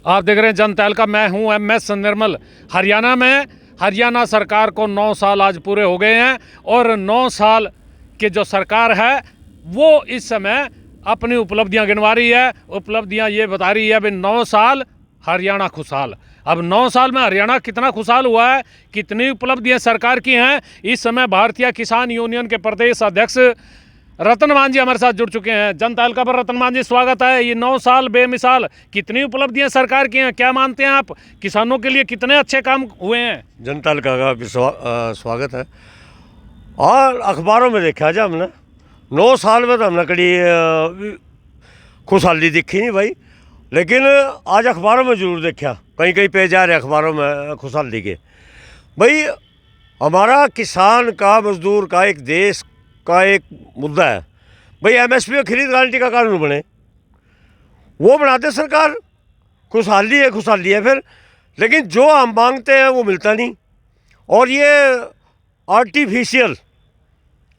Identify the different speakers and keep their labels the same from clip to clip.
Speaker 1: आप देख रहे हैं जनता का, मैं हूं MS निर्मल। हरियाणा सरकार को 9 साल आज पूरे हो गए हैं और 9 साल की जो सरकार है वो इस समय अपनी उपलब्धियां गिनवा रही है। उपलब्धियां ये बता रही है भाई 9 साल हरियाणा खुशहाल। अब 9 साल में हरियाणा कितना खुशहाल हुआ है, कितनी उपलब्धियां सरकार की हैं। इस समय भारतीय किसान यूनियन के प्रदेश अध्यक्ष रतन मान जी हमारे साथ जुड़ चुके हैं। जनता हल्का पर रतन मान जी, स्वागत है। ये 9 साल बेमिसाल कितनी उपलब्धियां सरकार की हैं, क्या मानते हैं आप, किसानों के लिए कितने अच्छे काम हुए हैं?
Speaker 2: जनता हल्का का भी स्वागत है। और अखबारों में देखा जाए हमने 9 साल में तो हमने कड़ी खुशहाली दिखी नहीं भाई, लेकिन आज अखबारों में ज़रूर देखा, कहीं कहीं पेज आ रहे अखबारों में खुशहाली के। भाई हमारा किसान का, मजदूर का, एक देश का एक मुद्दा है भाई। MSP और खरीद गारंटी का कानून बने, वो बनाते सरकार, खुशहाली है फिर। लेकिन जो हम मांगते हैं वो मिलता नहीं। और ये आर्टिफिशियल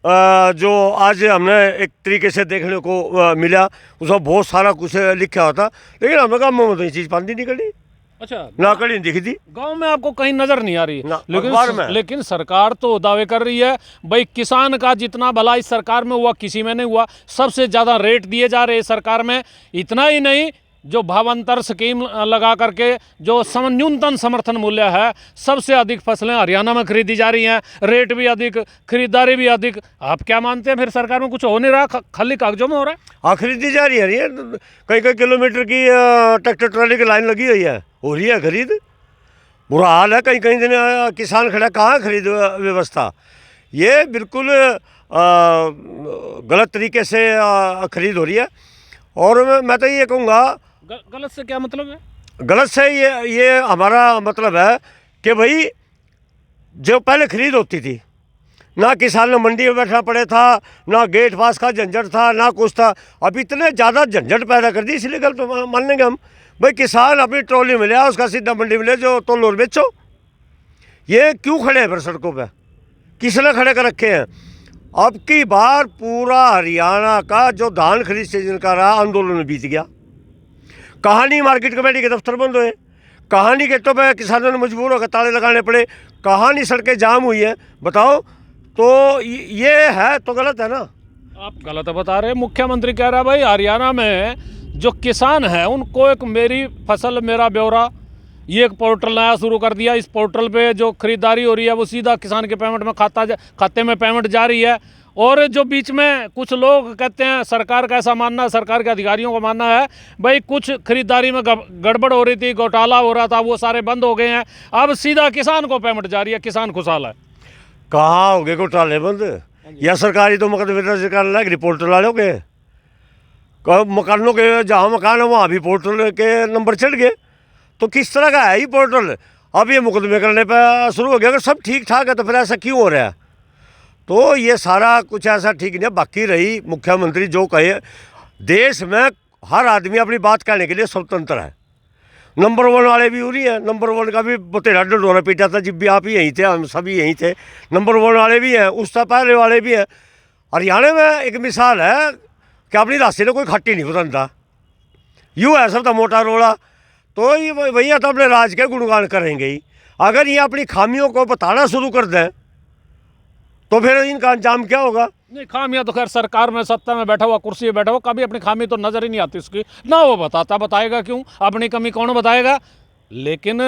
Speaker 2: जो आज हमने एक तरीके से देखने को मिला, उसमें बहुत सारा कुछ लिखा होता, लेकिन हमें काम में तो ये चीज़ पानी निकली।
Speaker 1: अच्छा,
Speaker 2: ना कड़ी दिखी थी
Speaker 1: गांव में आपको कहीं नजर नहीं आ रही,
Speaker 2: लेकिन
Speaker 1: लेकिन सरकार तो दावे कर रही है भाई किसान का जितना भला इस सरकार में हुआ किसी में नहीं हुआ। सबसे ज़्यादा रेट दिए जा रहे हैं सरकार में। इतना ही नहीं, जो भावांतर स्कीम लगा करके जो न्यूनतम समर्थन मूल्य है, सबसे अधिक फसलें हरियाणा में खरीदी जा रही हैं, रेट भी अधिक, खरीदारी भी अधिक। आप क्या मानते हैं फिर सरकार में कुछ हो नहीं रहा, खाली कागजों में हो रहा है?
Speaker 2: हाँ, खरीदी जा रही है। कई कई किलोमीटर की ट्रैक्टर ट्राली की लाइन लगी हुई है, हो रही है खरीद। बुरा हाल है, कहीं कहीं दिन किसान खड़ा, कहाँ खरीद व्यवस्था। ये बिल्कुल गलत तरीके से खरीद हो रही है। और मैं तो ये कहूँगा,
Speaker 1: गलत से क्या मतलब है?
Speaker 2: गलत से ये हमारा मतलब है कि भाई जो पहले खरीद होती थी, ना किसान ने मंडी में बैठना पड़े था, ना गेट पास का झंझट था, ना कुछ था। अब इतने ज़्यादा झंझट पैदा कर दी, इसलिए गलत तो मान लेंगे हम। भाई किसान अपनी ट्रॉली में ले आओ, उसका सीधा मंडी में ले जाओ, तो लोर बेचो। ये क्यों खड़े हैं फिर सड़कों पर, किसने खड़े कर रखे हैं? अब की बार पूरा हरियाणा का जो धान खरीद सीजन का रहा, आंदोलन में बीत गया। कहानी मार्केट कमेटी के दफ्तर बंद हुए, कहानी गेटों पे किसानों ने मजबूर होकर ताले लगाने पड़े, कहानी सड़कें जाम हुई है। बताओ, तो ये है तो गलत है ना?
Speaker 1: आप गलत बता रहे हैं। मुख्यमंत्री कह रहा है भाई हरियाणा में जो किसान है उनको एक मेरी फसल मेरा ब्यौरा, ये एक पोर्टल नया शुरू कर दिया। इस पोर्टल पे जो खरीदारी हो रही है वो सीधा किसान के पेमेंट में खाते में पेमेंट जा रही है। और जो बीच में कुछ लोग कहते हैं, सरकार का ऐसा मानना है, सरकार के अधिकारियों का मानना है भाई कुछ खरीदारी में गड़बड़ हो रही थी, घोटाला हो रहा था, वो सारे बंद हो गए हैं, अब सीधा किसान को पेमेंट जा रही है, किसान खुशहाल है।
Speaker 2: कहाँ हो गए घोटाले बंद? या सरकारी तो मुकदमे दर्ज कर लगे रिपोर्टर वालों के, मकानों के जहाँ मकान है वहाँ भी पोर्टल के नंबर चढ़ गए। तो किस तरह का है ये पोर्टल? अब ये मुकदमे करने पर शुरू हो गया। अगर सब ठीक ठाक है तो फिर ऐसा क्यों हो रहा है? तो ये सारा कुछ ऐसा ठीक नहीं। बाकी रही मुख्यमंत्री जो कहे, देश में हर आदमी अपनी बात कहने के लिए स्वतंत्र है। नंबर 1 वाले भी हो रही है, नंबर 1 का भी बतेरा डंडोरा पीटा था जब भी आप ही यहीं थे, हम सभी यहीं थे। नंबर 1 वाले भी हैं, उससे पहले वाले भी हैं। हरियाणा में एक मिसाल है कि अपनी रास्ते में कोई खट्टी नहीं बदलता, यूँ है सब तो मोटा रोड़ा। तो ये भैया तो अपने राज के गुणगान करेंगे ही। अगर ये अपनी खामियों को बताना शुरू कर दें तो फिर इनका अंजाम क्या होगा?
Speaker 1: नहीं, खामियां तो खैर सरकार में, सत्ता में बैठा हुआ, कुर्सी में बैठा हुआ, कभी अपनी खामी तो नजर ही नहीं आती उसकी ना। वो बताएगा क्यों? अपनी कमी कौन बताएगा? लेकिन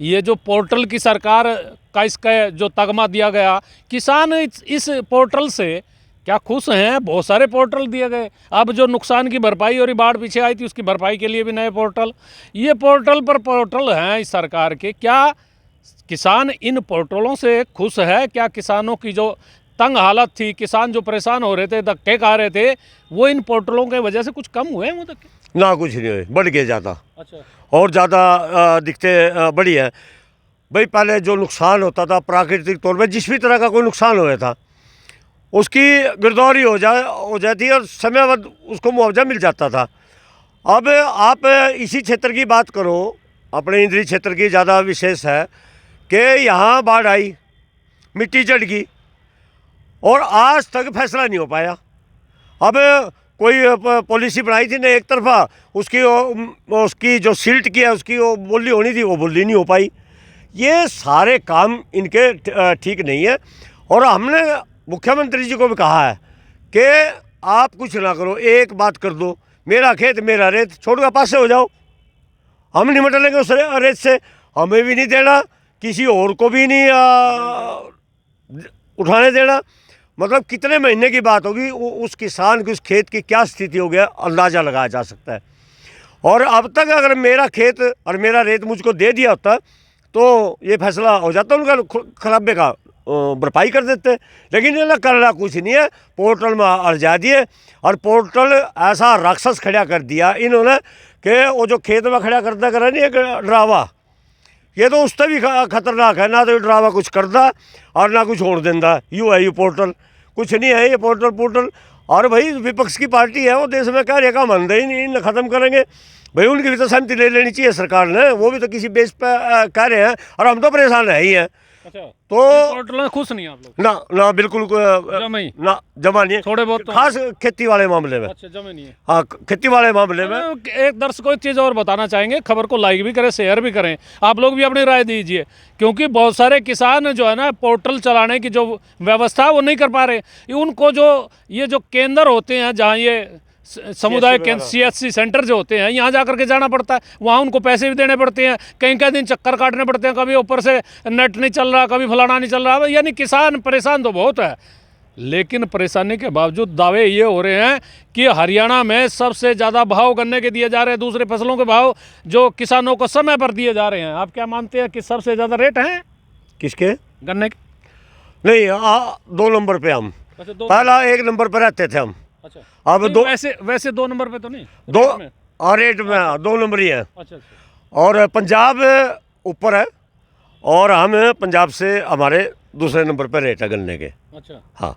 Speaker 1: ये जो पोर्टल की सरकार का इसका जो तगमा दिया गया, किसान इस पोर्टल से क्या खुश हैं? बहुत सारे पोर्टल दिए गए। अब जो नुकसान की भरपाई और बाढ़ पीछे आई थी उसकी भरपाई के लिए भी नए पोर्टल, ये पोर्टल पर पोर्टल हैं इस सरकार के। क्या किसान इन पोर्टलों से खुश है? क्या किसानों की जो तंग हालत थी, किसान जो परेशान हो रहे थे, धक्के खा रहे थे, वो इन पोर्टलों के वजह से कुछ कम हुए हैं वो धक्के?
Speaker 2: ना, कुछ नहीं हुए, बढ़ गए ज़्यादा।
Speaker 1: अच्छा,
Speaker 2: और ज़्यादा दिखते बड़ी है भाई। पहले जो नुकसान होता था प्राकृतिक तौर पर, जिस भी तरह का कोई नुकसान हुआ था उसकी गिरदौरी हो जाती और समयबद्ध उसको मुआवजा मिल जाता था। अब आप इसी क्षेत्र की बात करो, अपने इंद्री क्षेत्र की ज़्यादा विशेष है कि यहाँ बाढ़ आई, मिट्टी चढ़ गई और आज तक फैसला नहीं हो पाया। अब कोई पॉलिसी बनाई थी ना एक तरफा, उसकी जो सिल्ट की है उसकी वो बोली होनी थी, वो बोली नहीं हो पाई। ये सारे काम इनके ठीक नहीं है। और हमने मुख्यमंत्री जी को भी कहा है कि आप कुछ ना करो, एक बात कर दो, मेरा खेत मेरा रेत, छोड़ कर पास से हो जाओ, हम निमट लेंगे उस रेत से। हमें भी नहीं देना, किसी और को भी नहीं उठाने देना। मतलब कितने महीने की बात होगी, उस किसान की, उस खेत की क्या स्थिति हो गया अंदाज़ा लगाया जा सकता है। और अब तक अगर मेरा खेत और मेरा रेत मुझको दे दिया होता तो ये फैसला हो जाता, उनका खराबे का भरपाई कर देते। लेकिन इन्होंने करना कुछ नहीं है, पोर्टल में अर्जा दिए और पोर्टल ऐसा राक्षस खड़ा कर दिया इन्होंने कि वो जो खेत में खड़ा करता करे नहीं एक ड्रावा, ये तो उससे भी खतरनाक है। ना तो ड्रावा कुछ करता और ना कुछ छोड़ देता, यूँ है ये पोर्टल, कुछ नहीं है ये पोर्टल। और भाई विपक्ष की पार्टी है, वो देश में कार्य का मंद ही नहीं, इन्हें ख़त्म करेंगे। भाई उनकी भी तो सहमति ले लेनी चाहिए सरकार ने, वो भी तो किसी बेस पर कह रहे हैं और हम तो परेशान है ही हैं।
Speaker 1: अच्छा,
Speaker 2: तो
Speaker 1: पोर्टल में खुश नहीं आप लोग?
Speaker 2: ना बिल्कुल ना जमा नहीं है,
Speaker 1: थोड़े बहुत तो
Speaker 2: खास खेती वाले मामले में।
Speaker 1: अच्छा, जमे नहीं है।
Speaker 2: हाँ, खेती वाले मामले में।
Speaker 1: एक दर्शक को एक चीज़ और बताना चाहेंगे, खबर को लाइक भी करें, शेयर भी करें, आप लोग भी अपनी राय दीजिए, क्योंकि बहुत सारे किसान जो है ना पोर्टल चलाने की जो व्यवस्था वो नहीं कर पा रहे। उनको जो ये जो केंद्र होते हैं जहाँ ये समुदाय केंद्र CSC सेंटर जो होते हैं, यहाँ जा करके जाना पड़ता है, वहाँ उनको पैसे भी देने पड़ते हैं, कई दिन चक्कर काटने पड़ते हैं, कभी ऊपर से नेट नहीं चल रहा, कभी फलाना नहीं चल रहा। यानी किसान परेशान तो बहुत है, लेकिन परेशानी के बावजूद दावे ये हो रहे हैं कि हरियाणा में सबसे ज़्यादा भाव गन्ने के दिए जा रहे हैं, दूसरे फसलों के भाव जो किसानों को समय पर दिए जा रहे हैं। आप क्या मानते हैं कि सबसे ज़्यादा रेट हैं
Speaker 2: किसके?
Speaker 1: गन्ने के?
Speaker 2: नहीं, 2 नंबर पे हम,
Speaker 1: अच्छा,
Speaker 2: पहला 1 नंबर पर रहते थे हम।
Speaker 1: अच्छा,
Speaker 2: अब दो,
Speaker 1: वैसे 2 नंबर पे तो नहीं,
Speaker 2: दो रेट में 2 नंबर ही है।
Speaker 1: अच्छा।
Speaker 2: और पंजाब ऊपर है और हम पंजाब से हमारे दूसरे नंबर पर रेट है गन्ने के।
Speaker 1: अच्छा,
Speaker 2: हाँ,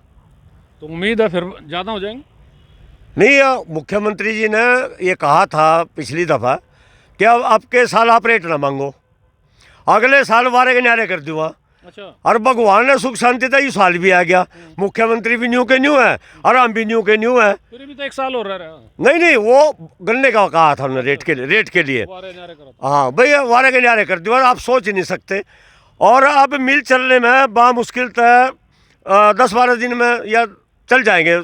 Speaker 1: तो उम्मीद है फिर ज़्यादा हो जाएंगे?
Speaker 2: नहीं, मुख्यमंत्री जी ने ये कहा था पिछली दफ़ा कि अब आपके साल आप रेट ना मांगो, अगले साल वारे के न्यारे कर दूँगा।
Speaker 1: अच्छा,
Speaker 2: और भगवान ने सुख शांति था, ये साल भी आ गया, मुख्यमंत्री भी न्यू के न्यू है और हम भी न्यू के न्यू है।
Speaker 1: फिर भी तो 1 साल हो रहा है।
Speaker 2: नहीं, वो गन्ने का कहा था उन्होंने, रेट के लिए। हाँ भाई, वारे के न्यारे कर दिया, आप सोच ही नहीं सकते। और अब मिल चलने में बामुश्किल 10-12 दिन में या चल जाएंगे,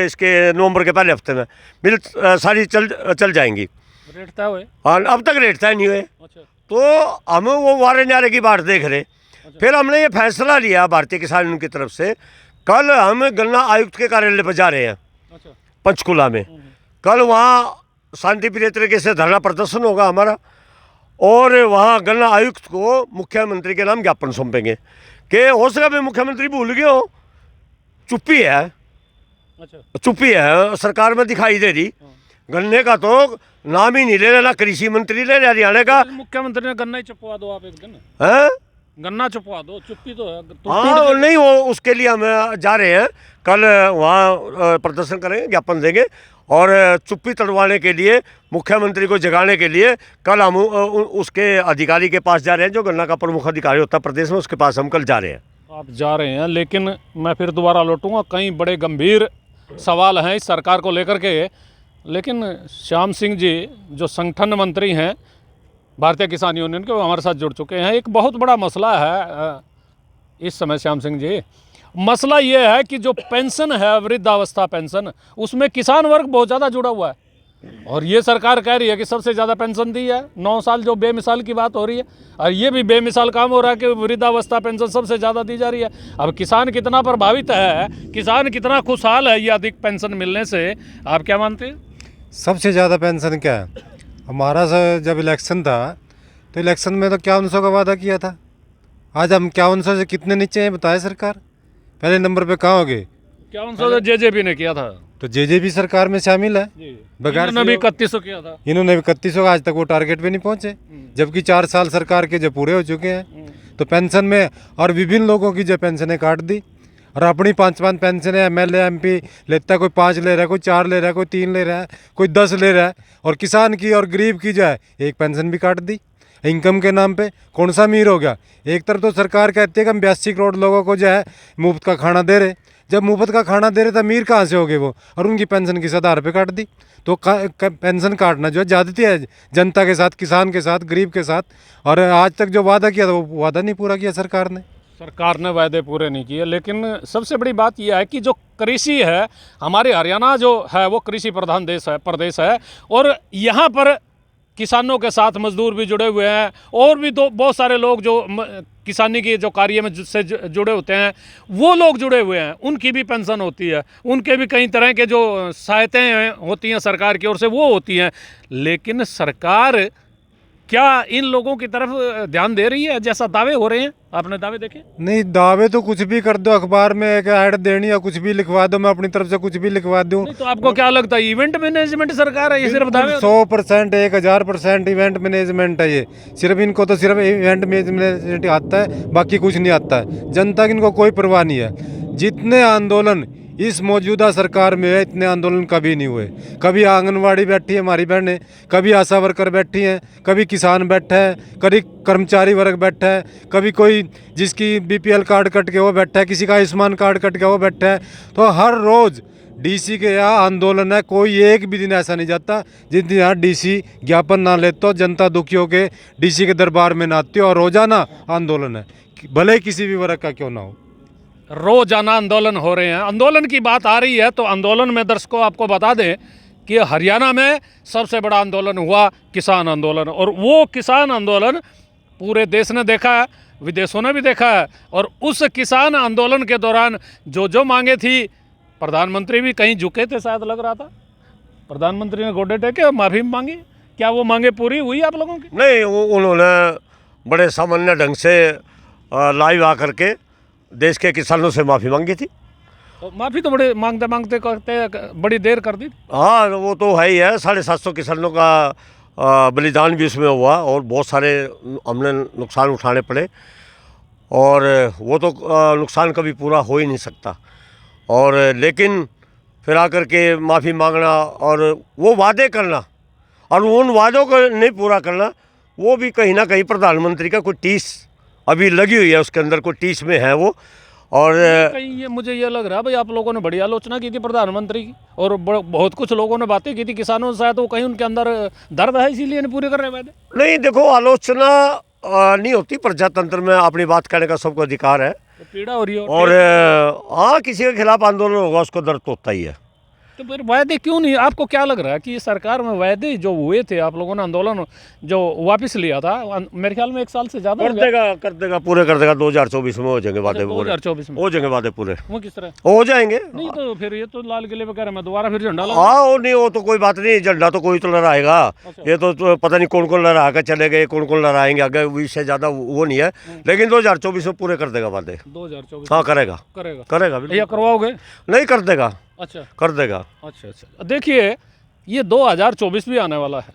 Speaker 2: इसके नवंबर के पहले हफ्ते में मिल सारी चल जाएंगी।
Speaker 1: रेट तय हुए?
Speaker 2: हाँ, अब तक रेट तय नहीं हुए।
Speaker 1: अच्छा,
Speaker 2: तो हम वो वारे न्यारे की बात देख रहे। फिर हमने ये फैसला लिया भारतीय किसान यूनियन की तरफ से, कल हम गन्ना आयुक्त के कार्यालय पर जा रहे हैं।
Speaker 1: अच्छा,
Speaker 2: पंचकुला में। कल वहाँ शांतिप्रिय तरीके से धरना प्रदर्शन होगा हमारा, और वहाँ गन्ना आयुक्त को मुख्यमंत्री के नाम ज्ञापन सौंपेंगे कि हो सका भाई मुख्यमंत्री भूल गए हो, चुप्पी है।
Speaker 1: अच्छा,
Speaker 2: चुप्पी है, सरकार में दिखाई दे रही। गन्ने का तो नाम ही नहीं ले रहा, ना कृषि मंत्री ले रहा हरियाणा का।
Speaker 1: मुख्यमंत्री ने गन्ना ही चुपवा दो आप एक दिन,
Speaker 2: है
Speaker 1: गन्ना चुपवा दो, चुप्पी तो है। तो
Speaker 2: हाँ, नहीं, वो उसके लिए हम जा रहे हैं, कल वहाँ प्रदर्शन करेंगे, ज्ञापन देंगे, और चुप्पी तड़वाने के लिए, मुख्यमंत्री को जगाने के लिए कल हम उसके अधिकारी के पास जा रहे हैं, जो गन्ना का प्रमुख अधिकारी होता है प्रदेश में, उसके पास हम कल जा रहे हैं।
Speaker 1: आप जा रहे हैं, लेकिन मैं फिर दोबारा लौटूंगा, कई बड़े गंभीर सवाल हैं इस सरकार को लेकर के। लेकिन श्याम सिंह जी जो संगठन मंत्री हैं भारतीय किसान यूनियन के, वो हमारे साथ जुड़ चुके हैं। एक बहुत बड़ा मसला है इस समय श्याम सिंह जी, मसला ये है कि जो पेंशन है, वृद्धावस्था पेंशन, उसमें किसान वर्ग बहुत ज़्यादा जुड़ा हुआ है। और ये सरकार कह रही है कि सबसे ज़्यादा पेंशन दी है, 9 साल, जो बेमिसाल की बात हो रही है। और ये भी बेमिसाल काम हो रहा है कि वृद्धावस्था पेंशन सबसे ज़्यादा दी जा रही है। अब किसान कितना प्रभावित है, किसान कितना खुशहाल है ये अधिक पेंशन मिलने से, आप क्या मानते हैं?
Speaker 3: सबसे ज़्यादा पेंशन क्या है? हमारा जब इलेक्शन था तो इलेक्शन में तो 5100 का वादा किया था। आज हम 5100 से कितने नीचे हैं बताए सरकार? पहले नंबर पे कहाँ हो गए?
Speaker 1: 5100 JJP ने किया था,
Speaker 3: तो JJP सरकार में शामिल है। बगैर
Speaker 1: इन्होंने भी 3100 किया था।
Speaker 3: इन्होंने भी 3100 का, आज तक वो टारगेट पे नहीं पहुंचे, जबकि 4 साल सरकार के जो पूरे हो चुके हैं। तो पेंशन में और विभिन्न लोगों की जो पेंशनें काट दी, और अपनी 5-5 पेंशनें MLA MP लेता है, कोई 5 ले रहा है, कोई 4 ले रहा है, कोई 3 ले रहा है, कोई 10 ले रहा है, और किसान की और गरीब की जो है एक पेंशन भी काट दी इनकम के नाम पे। कौन सा अमीर हो गया? एक तरफ तो सरकार कहती है कि हम 82 करोड़ लोगों को जो है मुफ्त का खाना दे रहे, जब मुफ्त का खाना दे रहे थे अमीर कहाँ से हो गए वो, और उनकी पेंशन किस आधार पे काट दी। तो पेंशन काटना जो है ज्यादती है जनता के साथ, किसान के साथ, गरीब के साथ। और आज तक जो वादा किया था वो वादा नहीं पूरा किया सरकार ने।
Speaker 1: सरकार ने वायदे पूरे नहीं किए। लेकिन सबसे बड़ी बात यह है कि जो कृषि है, हमारे हरियाणा जो है वो कृषि प्रधान प्रदेश है, और यहाँ पर किसानों के साथ मजदूर भी जुड़े हुए हैं, और भी तो बहुत सारे लोग जो किसानी के जो कार्य में से जुड़े होते हैं वो लोग जुड़े हुए हैं, उनकी भी पेंशन होती है, उनके भी कई तरह के जो सहायताएं होती हैं सरकार की ओर से वो होती हैं। लेकिन सरकार क्या इन लोगों की तरफ ध्यान दे रही है जैसा दावे हो रहे हैं? आपने दावे देखे?
Speaker 3: नहीं, दावे तो कुछ भी कर दो, अखबार में एक ऐड देनी या कुछ भी लिखवा दो, मैं अपनी तरफ से कुछ भी लिखवा दूं।
Speaker 1: नहीं तो आपको क्या लगता है इवेंट मैनेजमेंट सरकार है, ये सिर्फ दावे?
Speaker 3: 100% 1000% इवेंट मैनेजमेंट है ये। सिर्फ इनको तो सिर्फ इवेंट मैनेजमेंट आता है, बाकी कुछ नहीं आता है। जनता की इनको कोई परवाह नहीं है। जितने आंदोलन इस मौजूदा सरकार में है, इतने आंदोलन कभी नहीं हुए। कभी आंगनवाड़ी बैठी है हमारी बहनें, कभी आशा वर्कर बैठी हैं, कभी किसान बैठा है, कभी कर्मचारी वर्ग बैठा है, कभी कोई जिसकी बीपीएल कार्ड कट के वो बैठा है, किसी का आयुष्मान कार्ड कट के वो बैठा है। तो हर रोज़ डीसी के यहाँ आंदोलन है, कोई एक भी दिन ऐसा नहीं जाता जिस दिन यहाँ डीसी ज्ञापन ना लेते हो, जनता दुखी होके डीसी के दरबार में ना आती हो। और रोजाना आंदोलन है, भले ही किसी भी वर्ग का क्यों ना हो।
Speaker 1: रोजाना आंदोलन हो रहे हैं। आंदोलन की बात आ रही है तो आंदोलन में दर्शकों आपको बता दें कि हरियाणा में सबसे बड़ा आंदोलन हुआ किसान आंदोलन, और वो किसान आंदोलन पूरे देश ने देखा है, विदेशों ने भी देखा है। और उस किसान आंदोलन के दौरान जो मांगे थी, प्रधानमंत्री भी कहीं झुके थे शायद, लग रहा था प्रधानमंत्री ने गोडे टेके और माफी मांगी। क्या वो मांगे पूरी हुई आप लोगों की?
Speaker 2: नहीं, उन्होंने बड़े सामान्य ढंग से लाइव आकर के देश के किसानों से माफ़ी मांगी थी।
Speaker 1: तो माफ़ी तो बड़े मांगते मांगते करते बड़ी देर कर दी।
Speaker 2: हाँ, वो तो है ही है। 750 किसानों का बलिदान भी उसमें हुआ, और बहुत सारे हमने नुकसान उठाने पड़े, और वो तो नुकसान कभी पूरा हो ही नहीं सकता। और लेकिन फिर आकर के माफ़ी मांगना और वो वादे करना और उन वादों को नहीं पूरा करना, वो भी कहीं ना कहीं प्रधानमंत्री का कोई टीस अभी लगी हुई है, उसके अंदर कोई टीस में है वो। और
Speaker 1: कहीं ये मुझे ये लग रहा है भाई आप लोगों ने बड़ी आलोचना की थी प्रधानमंत्री की, और बहुत कुछ लोगों ने बातें की थी किसानों से, तो कहीं उनके अंदर दर्द है इसीलिए नहीं पूरे कर रहे वादे।
Speaker 2: नहीं, देखो, आलोचना नहीं होती, प्रजातंत्र में अपनी बात कहने का सबको अधिकार है।
Speaker 1: तो पीड़ा हो रही है।
Speaker 2: और हाँ, किसी के खिलाफ आंदोलन होगा उसको दर्द तो होता ही है।
Speaker 1: तो फिर वायदे क्यों नहीं? आपको क्या लग रहा है कि सरकार में वायदे जो हुए थे, आप लोगों ने आंदोलन जो वापस लिया था, मेरे ख्याल में 1 साल से ज़्यादा
Speaker 2: कर देगा पूरे कर देगा। 2024 में हो जाएंगे वादे पूरे।
Speaker 1: 2024 में
Speaker 2: हो जाएंगे वादे पूरे।
Speaker 1: वो किस तरह
Speaker 2: हो जाएंगे?
Speaker 1: नहीं तो फिर ये तो लाल किले वगैरह में दोबारा फिर झंडा
Speaker 2: हाँ, वो नहीं, वो तो कोई बात नहीं, झंडा तो कोई तो लहराएगा। ये तो पता नहीं कौन कौन लहरा कर चले गए, कौन कौन लहराएंगे आगे, इससे ज़्यादा वो नहीं है। लेकिन 2024 में पूरे कर देगा वादे।
Speaker 1: 2024
Speaker 2: हाँ, करेगा
Speaker 1: करेगा या करवाओगे?
Speaker 2: नहीं, कर देगा।
Speaker 1: अच्छा,
Speaker 2: कर देगा।
Speaker 1: अच्छा। देखिए, ये 2024 भी आने वाला है,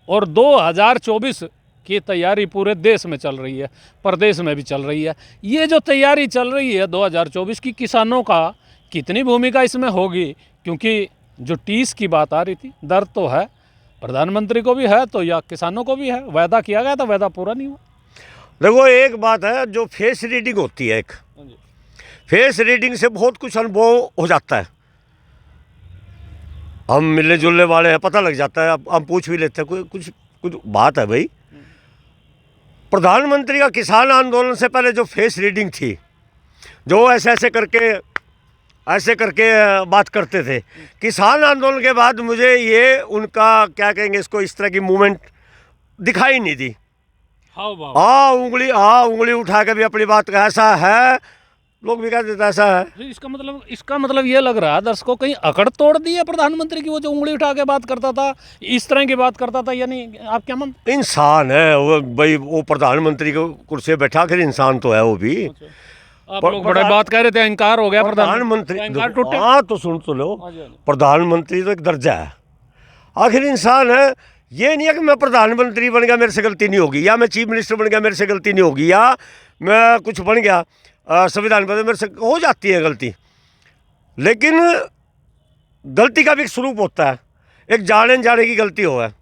Speaker 1: और 2024 की तैयारी पूरे देश में चल रही है, प्रदेश में भी चल रही है। ये जो तैयारी चल रही है 2024 की, किसानों का कितनी भूमिका इसमें होगी? क्योंकि जो टीस की बात आ रही थी, दर्द तो है, प्रधानमंत्री को भी है तो या किसानों को भी है। वायदा किया गया था, वायदा पूरा नहीं हुआ।
Speaker 2: देखो, एक बात है, जो फेस रीडिंग होती है, एक फेस रीडिंग से बहुत कुछ अनुभव हो जाता है। हम मिलने जुलने वाले हैं, पता लग जाता है। हम पूछ भी लेते हैं, कुछ बात है भाई। प्रधानमंत्री का किसान आंदोलन से पहले जो फेस रीडिंग थी, जो ऐसे करके बात करते थे, किसान आंदोलन के बाद मुझे ये उनका क्या कहेंगे इसको, इस तरह की मूवमेंट दिखाई नहीं दी। हाँ, उंगली उठा के भी अपनी बात का ऐसा है, लोग भी कहते देते ऐसा है।
Speaker 1: इसका मतलब ये लग रहा है दर्शकों, कहीं अकड़ तोड़ दी है प्रधानमंत्री की। वो जो उंगली उठा के बात करता था, इस तरह की बात करता था, यानी आप क्या मानते?
Speaker 2: इंसान है वो भाई, वो प्रधानमंत्री को कुर्सी बैठा कर इंसान तो है वो भी।
Speaker 1: आप लोग बड़े बात कह रहे थे, अहंकार हो गया
Speaker 2: प्रधानमंत्री।
Speaker 1: अहंकार टूटे।
Speaker 2: हाँ, तो सुन तो लो, प्रधानमंत्री तो एक दर्जा है, आखिर इंसान है। ये नहीं है कि मैं प्रधानमंत्री बन गया मेरे से गलती नहीं होगी, या मैं चीफ मिनिस्टर बन गया मेरे से गलती नहीं होगी, या मैं कुछ बन गया संविधान पर, मेरे से हो जाती है गलती। लेकिन गलती का भी एक स्वरूप होता है, एक जाने की गलती हो है।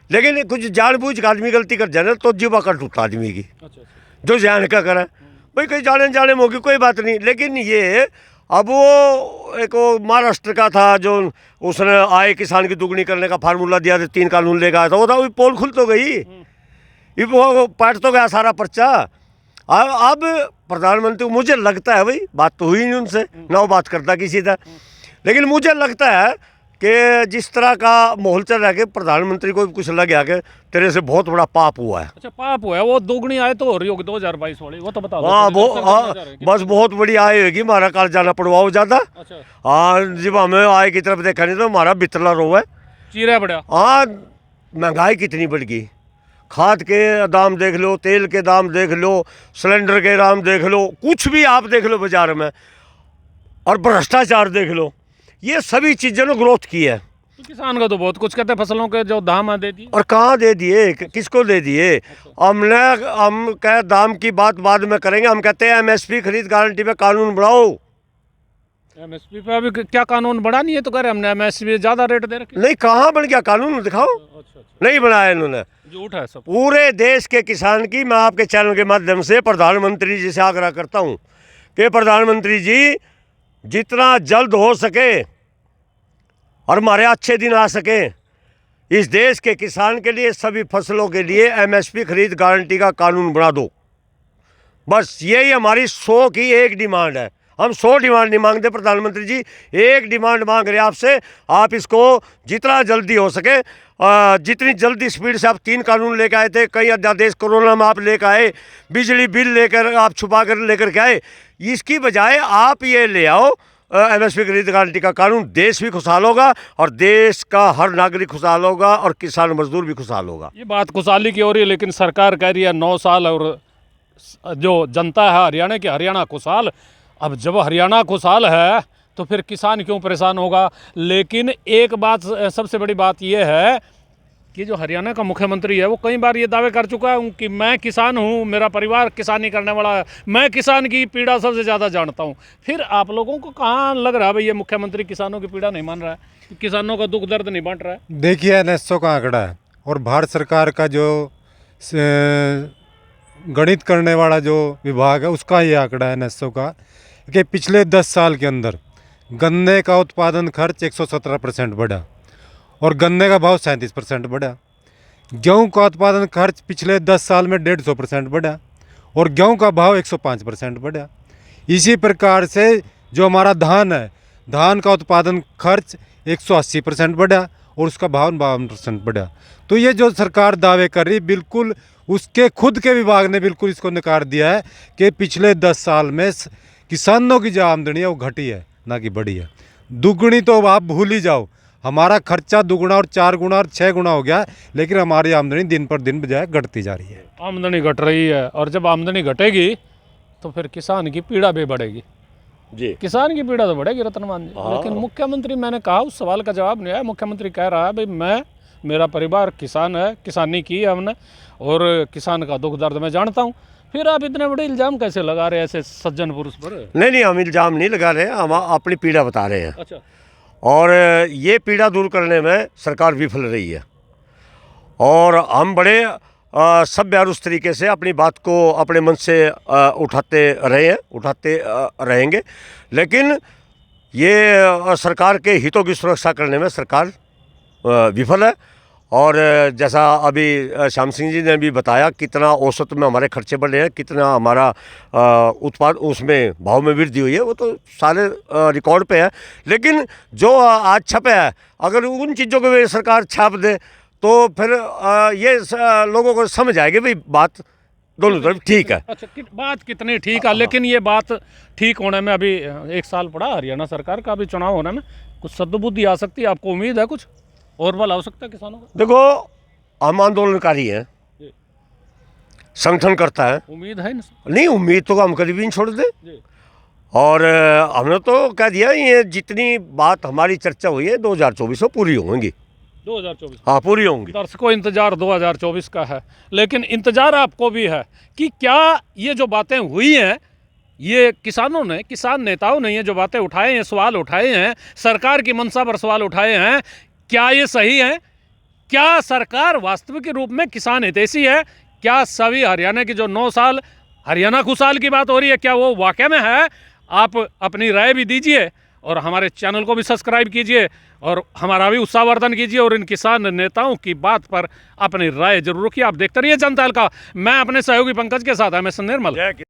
Speaker 2: लेकिन कुछ जानबूझ के आदमी गलती कर जाए तो जीवा कट उठता आदमी की। जो जान का करे भाई, कहीं जाने में होगी कोई बात नहीं। लेकिन ये अब वो एक वो महाराष्ट्र का था जो उसने आए किसान की दुगनी करने का फार्मूला दिया था, 3 कानून लेकर आया था, वो था वो पोल खुल तो गई, ये वो पट तो गया सारा पर्चा। अब प्रधानमंत्री को मुझे लगता है, भाई बात तो हुई नहीं उनसे, ना वो बात करता किसी था, लेकिन मुझे लगता है कि जिस तरह का माहौल चल रहा है कि प्रधानमंत्री को भी कुछ लग गया कि तेरे से बहुत बड़ा पाप हुआ है।
Speaker 1: अच्छा, पाप हुआ है, वो दोगुनी आए तो हो रही होगी 2022 वाली, वो तो बता दो।
Speaker 2: हाँ वो
Speaker 1: चर्चा
Speaker 2: हाँ,
Speaker 1: करने जा रहे हैं कि-
Speaker 2: बस बहुत बड़ी आय होगी, हमारा काल जाना पड़वाओ ज़्यादा।
Speaker 1: अच्छा,
Speaker 2: हाँ जब हमें आय की तरफ देखा नहीं तो हमारा बितला रो है।
Speaker 1: चीरा बढ़िया।
Speaker 2: हाँ महंगाई कितनी बढ़ गई, खाद के दाम देख लो, तेल के दाम देख लो, सिलेंडर के दाम देख लो, कुछ भी आप देख लो बाजार में, और भ्रष्टाचार देख लो, ये सभी चीज़ों ने ग्रोथ की है।
Speaker 1: तो किसान का तो बहुत कुछ कहते हैं, फसलों के जो दाम दे दिए।
Speaker 2: और कहाँ दे दिए, किसको दे दिए? हम कह दाम की बात बाद में करेंगे, हम कहते हैं एमएसपी खरीद गारंटी पे कानून बढ़ाओ।
Speaker 1: एमएसपी पे अभी क्या कानून बढ़ा नहीं है, तो कह रहे हमने एमएसपी ज्यादा रेट दे रखे।
Speaker 2: नहीं, कहाँ बन गया कानून, दिखाओ।
Speaker 1: अच्छा,
Speaker 2: नहीं बनाया इन्होंने।
Speaker 1: झूठ है सब।
Speaker 2: पूरे देश के किसान की मैं आपके चैनल के माध्यम से प्रधानमंत्री जी से आग्रह करता हूँ कि प्रधानमंत्री जी जितना जल्द हो सके और हमारे अच्छे दिन आ सके, इस देश के किसान के लिए सभी फसलों के लिए एमएसपी खरीद गारंटी का कानून बना दो। बस यही हमारी 100 की एक डिमांड है। हम 100 डिमांड नहीं मांगते प्रधानमंत्री जी, एक डिमांड मांग रहे हैं आपसे, आप इसको जितना जल्दी हो सके, जितनी जल्दी स्पीड से आप 3 कानून लेकर आए थे, कई अध्यादेश कोरोना में आप लेकर आए, बिजली बिल लेकर आप छुपा कर लेकर के आए, इसकी बजाय आप ये ले आओ एमएसपी खरीद गारंटी का कानून। देश भी खुशहाल होगा और देश का हर नागरिक खुशहाल होगा और किसान मजदूर भी खुशहाल होगा।
Speaker 1: ये बात खुशहाली की हो रही है, लेकिन सरकार कह रही है 9 साल और जो जनता है हरियाणा की, हरियाणा खुशहाल। अब जब हरियाणा खुशहाल है तो फिर किसान क्यों परेशान होगा? लेकिन एक बात, सबसे बड़ी बात यह है कि जो हरियाणा का मुख्यमंत्री है वो कई बार ये दावे कर चुका है कि मैं किसान हूँ, मेरा परिवार किसानी करने वाला है, मैं किसान की पीड़ा सबसे ज़्यादा जानता हूँ। फिर आप लोगों को कहाँ लग रहा है भाई ये मुख्यमंत्री किसानों की पीड़ा नहीं मान रहा है, किसानों का दुख दर्द नहीं बांट रहा है?
Speaker 3: देखिए एनएसओ का आंकड़ा है और भारत सरकार का जो गणित करने वाला जो विभाग है उसका ये आंकड़ा है एनएसओ का कि पिछले 10 साल के अंदर गन्ने का उत्पादन खर्च 117% बढ़ा और गन्ने का भाव 37% बढ़ा। गेहूं का उत्पादन खर्च पिछले 10 साल में 150% बढ़ा और गेहूं का भाव 105% बढ़ा। इसी प्रकार से जो हमारा धान है, धान का उत्पादन खर्च 180% बढ़ा और उसका भाव 52% बढ़ा। तो ये जो सरकार दावे कर रही, बिल्कुल उसके खुद के विभाग ने बिल्कुल इसको नकार दिया है कि पिछले 10 साल में किसानों की जो आमदनी है वो घटी है, ना कि बढ़ी है। दुगनी तो आप भूल ही जाओ, हमारा खर्चा दुगुना और 4 गुना और 6 गुना हो गया, लेकिन हमारी आमदनी दिन पर दिन बजाय घटती जा रही है।
Speaker 1: आमदनी घट रही है और जब आमदनी घटेगी तो फिर किसान की पीड़ा भी बढ़ेगी।
Speaker 2: जी,
Speaker 1: किसान की पीड़ा तो बढ़ेगी रतनमान जी। लेकिन मुख्यमंत्री, मैंने कहा उस सवाल का जवाब नहीं आया। मुख्यमंत्री कह रहा है भाई मेरा परिवार किसान है, किसानी की है हमने और किसान का दुख दर्द मैं जानता हूँ। फिर आप इतने बड़े इल्ज़ाम कैसे लगा रहे हैं ऐसे सज्जन पुरुष पर?
Speaker 2: नहीं हम इल्ज़ाम नहीं लगा रहे हैं, हम अपनी पीड़ा बता रहे हैं।
Speaker 1: अच्छा,
Speaker 2: और ये पीड़ा दूर करने में सरकार विफल रही है और हम बड़े सभ्य और उस तरीके से अपनी बात को अपने मन से उठाते रहेंगे, लेकिन ये सरकार के हितों की सुरक्षा करने में सरकार विफल है। और जैसा अभी श्याम सिंह जी ने भी बताया कितना औसत में हमारे खर्चे बढ़े हैं, कितना हमारा उत्पाद उसमें भाव में वृद्धि हुई है, वो तो सारे रिकॉर्ड पे है। लेकिन जो आज छपे है, अगर उन चीज़ों को सरकार छाप दे तो फिर ये लोगों को समझ आएगी भाई बात दोनों तरफ ठीक है।
Speaker 1: अच्छा, बात कितनी ठीक है, लेकिन ये बात ठीक होने में अभी 1 साल पड़ा, हरियाणा सरकार का भी चुनाव होने में कुछ सद्बुद्धि आ सकती है। आपको उम्मीद है कुछ और बल हो सकता है किसानों का?
Speaker 2: देखो, हम आंदोलनकारी हैं, संगठन करता है,
Speaker 1: उम्मीद है
Speaker 2: नहीं उम्मीद तो हम कभी भी नहीं छोड़ दे। और हमने तो कह दिया ये जितनी बात हमारी चर्चा हुई है 2024 में पूरी होंगी।
Speaker 1: 2024
Speaker 2: हाँ पूरी होंगी।
Speaker 1: दर्शकों, इंतजार 2024 का है, लेकिन इंतजार आपको भी है कि क्या ये जो बातें हुई हैं, ये किसानों ने, किसान नेताओं ने ये जो बातें उठाए हैं, सवाल उठाए हैं, सरकार की मंशा पर सवाल उठाए हैं, क्या ये सही है? क्या सरकार वास्तविक रूप में किसान हितैषी है? क्या सभी हरियाणा की जो 9 साल हरियाणा खुशहाल की बात हो रही है, क्या वो वाकई में है? आप अपनी राय भी दीजिए और हमारे चैनल को भी सब्सक्राइब कीजिए और हमारा भी उत्साहवर्धन कीजिए और इन किसान नेताओं की बात पर अपनी राय जरूर रखिए। आप देखते रहिए जनता का। मैं अपने सहयोगी पंकज के साथ, MS निर्मल।